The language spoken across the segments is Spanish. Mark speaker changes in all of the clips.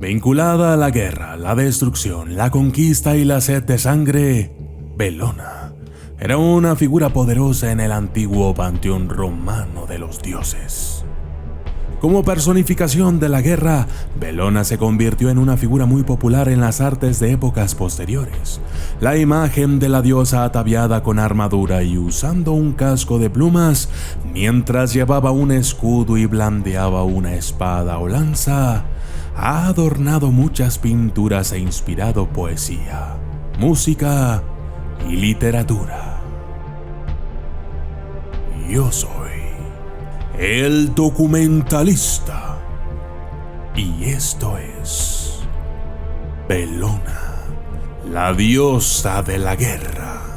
Speaker 1: Vinculada a la guerra, la destrucción, la conquista y la sed de sangre, Belona era una figura poderosa en el antiguo panteón romano de los dioses. Como personificación de la guerra, Belona se convirtió en una figura muy popular en las artes de épocas posteriores. La imagen de la diosa ataviada con armadura y usando un casco de plumas, mientras llevaba un escudo y blandeaba una espada o lanza, ha adornado muchas pinturas e inspirado poesía, música y literatura. Yo soy el documentalista y esto es Belona, la diosa de la guerra.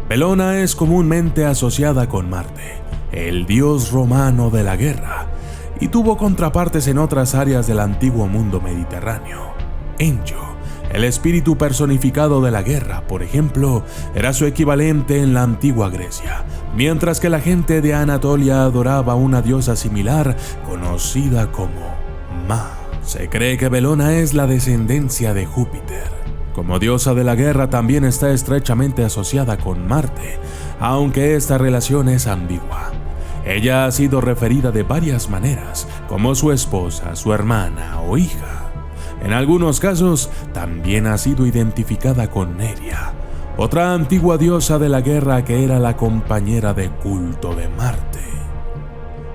Speaker 1: Belona es comúnmente asociada con Marte, el dios romano de la guerra, y tuvo contrapartes en otras áreas del antiguo mundo mediterráneo. Enyo, el espíritu personificado de la guerra, por ejemplo, era su equivalente en la antigua Grecia, mientras que la gente de Anatolia adoraba una diosa similar conocida como Ma. Se cree que Belona es la descendencia de Júpiter. Como diosa de la guerra también está estrechamente asociada con Marte, aunque esta relación es ambigua. Ella ha sido referida de varias maneras, como su esposa, su hermana o hija. En algunos casos también ha sido identificada con Neria, otra antigua diosa de la guerra que era la compañera de culto de Marte.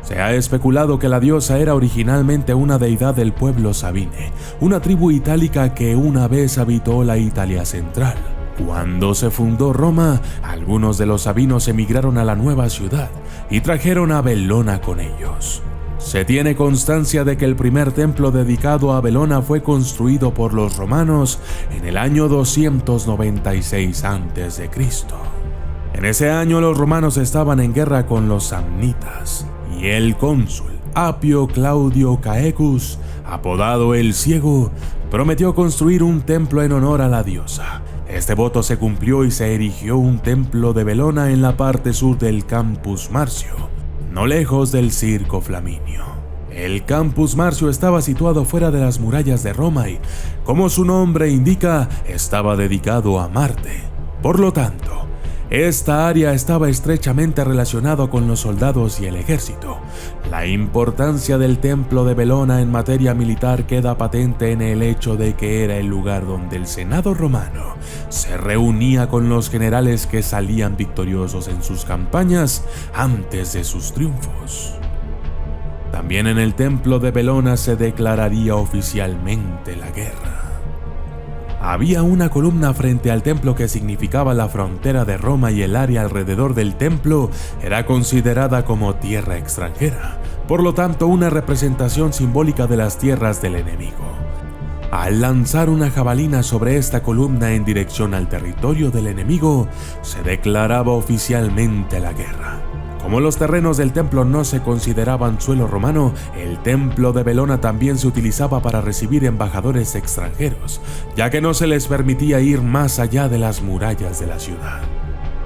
Speaker 1: Se ha especulado que la diosa era originalmente una deidad del pueblo Sabine, una tribu itálica que una vez habitó la Italia central. Cuando se fundó Roma, algunos de los sabinos emigraron a la nueva ciudad y trajeron a Belona con ellos. Se tiene constancia de que el primer templo dedicado a Belona fue construido por los romanos en el año 296 a.C. En ese año los romanos estaban en guerra con los samnitas. Y el cónsul Apio Claudio Caecus, apodado el Ciego, prometió construir un templo en honor a la diosa. Este voto se cumplió y se erigió un templo de Belona en la parte sur del Campus Marcio, no lejos del Circo Flaminio. El Campus Marcio estaba situado fuera de las murallas de Roma y, como su nombre indica, estaba dedicado a Marte. Por lo tanto, esta área estaba estrechamente relacionada con los soldados y el ejército. La importancia del templo de Belona en materia militar queda patente en el hecho de que era el lugar donde el Senado romano se reunía con los generales que salían victoriosos en sus campañas antes de sus triunfos. También en el templo de Belona se declararía oficialmente la guerra. Había una columna frente al templo que significaba la frontera de Roma y el área alrededor del templo era considerada como tierra extranjera, por lo tanto una representación simbólica de las tierras del enemigo. Al lanzar una jabalina sobre esta columna en dirección al territorio del enemigo, se declaraba oficialmente la guerra. Como los terrenos del templo no se consideraban suelo romano, el templo de Belona también se utilizaba para recibir embajadores extranjeros, ya que no se les permitía ir más allá de las murallas de la ciudad.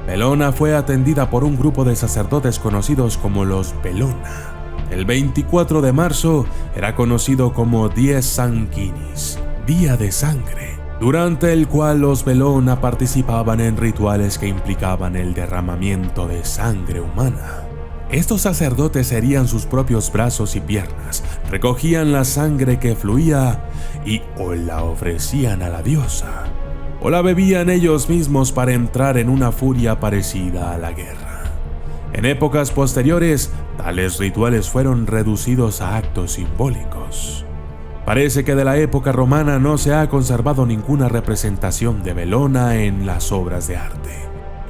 Speaker 1: Belona fue atendida por un grupo de sacerdotes conocidos como los Belona. El 24 de marzo era conocido como Dies Sanguinis, Día de Sangre, durante el cual los Belona participaban en rituales que implicaban el derramamiento de sangre humana. Estos sacerdotes herían sus propios brazos y piernas, recogían la sangre que fluía y o la ofrecían a la diosa, o la bebían ellos mismos para entrar en una furia parecida a la guerra. En épocas posteriores, tales rituales fueron reducidos a actos simbólicos. Parece que de la época romana no se ha conservado ninguna representación de Belona en las obras de arte.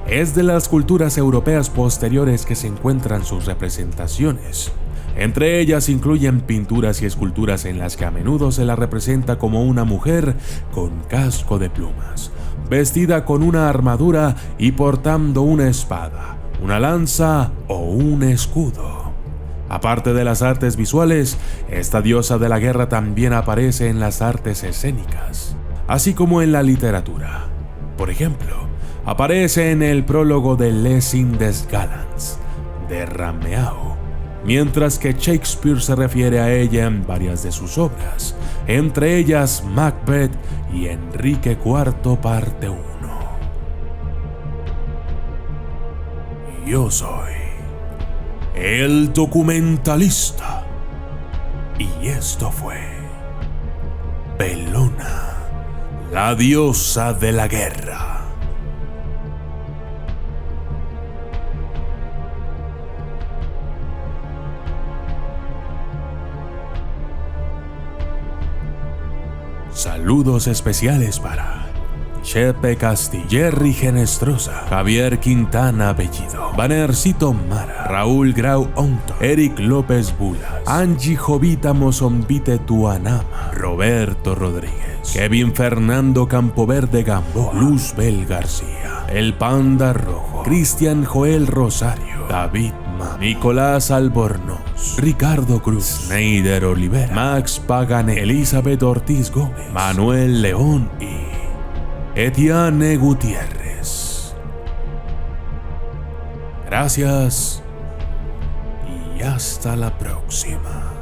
Speaker 1: Es de las culturas europeas posteriores que se encuentran sus representaciones. Entre ellas incluyen pinturas y esculturas en las que a menudo se la representa como una mujer con casco de plumas, vestida con una armadura y portando una espada, una lanza o un escudo. Aparte de las artes visuales, esta diosa de la guerra también aparece en las artes escénicas, así como en la literatura. Por ejemplo, aparece en el prólogo de Lessing des Gallants, de Rameau, mientras que Shakespeare se refiere a ella en varias de sus obras, entre ellas Macbeth y Enrique IV parte 1. Yo soy el documentalista y esto fue Bellona, la diosa de la guerra. Saludos especiales para Chepe Castillerri Genestrosa, Javier Quintana Bellido, Vanercito Mara, Raúl Grau Onto, Eric López Bulas, Angie Jovita Mozombite Tuanama, Roberto Rodríguez, Kevin Fernando Campoverde Gamboa, Luzbel García, El Panda Rojo, Cristian Joel Rosario, David Ma, Nicolás Albornoz, Ricardo Cruz, Neider Olivera, Max Pagané, Elizabeth Ortiz Gómez, Manuel León y Etienne Gutiérrez. Gracias y hasta la próxima.